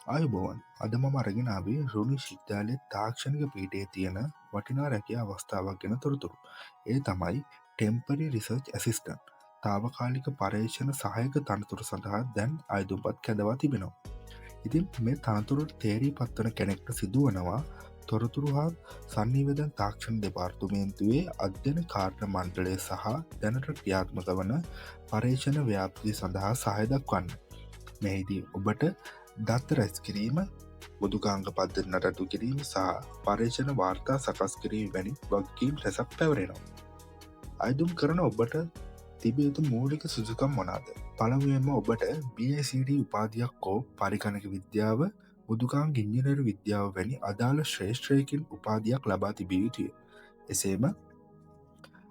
ආයුබෝවන් අද මම අරගෙන ආවේ රුණි ශිද්‍යාලයේ තාක්ෂණික පීඨයේ තියෙන වටිනා රැකියා අවස්ථාවක් ගැන තොරතුරු. ඒ තමයි ටෙම්පරරි රිසර්ච් ඇසිස්ටන්ට්. තාවකාලික පර්යේෂණ සහායක තනතුරු සඳහා දැන් අයදුම්පත් කැඳවා තිබෙනවා. ඉතින් මේ තනතුරුට තේරී පත්වන කෙනෙක්ට සිදුවනවා තොරතුරු හා සන්නිවේදන් තාක්ෂණ දෙපාර්තමේන්තුවේ අධ්‍යයන කාර්ය මණ්ඩලය සහ දැනට ක්‍රියාත්මක වන පර්යේෂණ ව්‍යාප්තිය සඳහා සහාය දක්වන්න. මෙහිදී ඔබට දත්ත රැස් කිරීම බුදුකාංග පද්ධති නටතු කිරීම සහ පර්යේෂණ වාර්තා සකස් කිරීම වැනි වගකීම් රැසක් පැවරෙනවා. අයදුම් කරන ඔබට තිබිය යුතු මූලික සුදුකම් මොනාද? පළමුවෙන්ම ඔබට BICD උපාධියක් හෝ පරිගණක විද්‍යාව, බුදුකාංග ඉංජිනේරු විද්‍යාව වැනි අදාළ ශ්‍රේෂ්ඨයකින් උපාධියක් ලබා තිබිය යුතුය. එසේම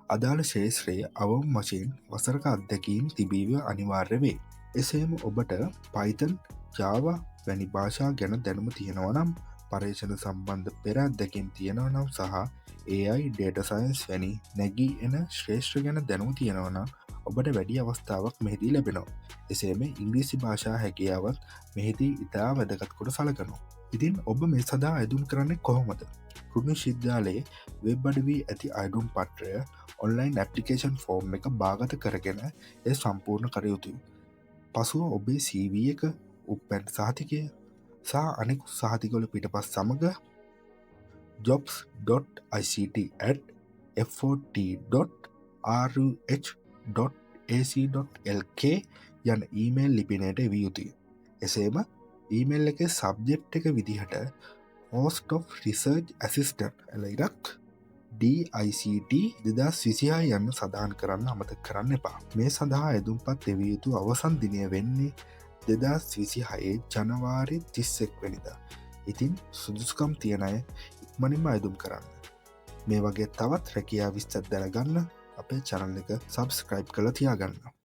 අදාළ ශේෂත්‍රයේ අවම වශයෙන් වසරක අත්දැකීම් තිබීම අනිවාර්ය වේ. එසේම ඔබට පයිතන් ජාවා වැනි භාෂා ගැන දැනුම තියෙනවා නම්, පර්යේෂණ සම්බන්ධ පෙර අත්දැකීම් තියෙනවා නම් සහ AI ඩේටා සයන්ස් වැනි නැගී එන ශ්‍රේෂ්ඨ ගැන දැනුම තියෙනවා නම් ඔබට වැඩි අවස්ථාවක් මෙහිදී ලැබෙනවා. එසේම ඉංග්‍රීසි භාෂා හැකියාවත් මෙහිදී ඉතා වැදගත් කොට සලකනවා. ඉතින් ඔබ මේ සඳහා අයදුම් කරන්නේ කොහොමද? රුණි ශිද්‍යාලයේ වෙබ් අඩවී ඇති අයදුම් පත්‍රය ඔන්ලයින් ඇප්ලිකේෂන් ෆෝර්ම් එක භාගත කරගෙන ඒ සම්පූර්ණ කර යුතුයි. පසුව ඔබේ CV එක, උපැන් සහතිකය සහ අනෙකු සහතිකොල පිටපස් සමඟ jobs.ict@fot.ruh.ac.lk යන ඊමේල් ලිපිනයට එවිය යුතුය. එසේම ඊමේල් එක සබ්ජෙක්ට් එක විදිහට Post of Research Assistant ඉරක් DICT 2026 යන්න සඳහන් කරන්න අමතක කරන්න එපා. මේ සඳහා ඇදුම්පත් එවිය යුතු අවසන් දිනය වෙන්නේ 2026 ජනවාරි 31 වෙනිදා. ඉතින් සුදුසුකම් තියෙන අය ඉක්මනින්ම අයදුම් කරන්න. මේ වගේ තවත් රැකියා විස්තර දැනගන්න අපේ channel එක subscribe කරලා තියාගන්න.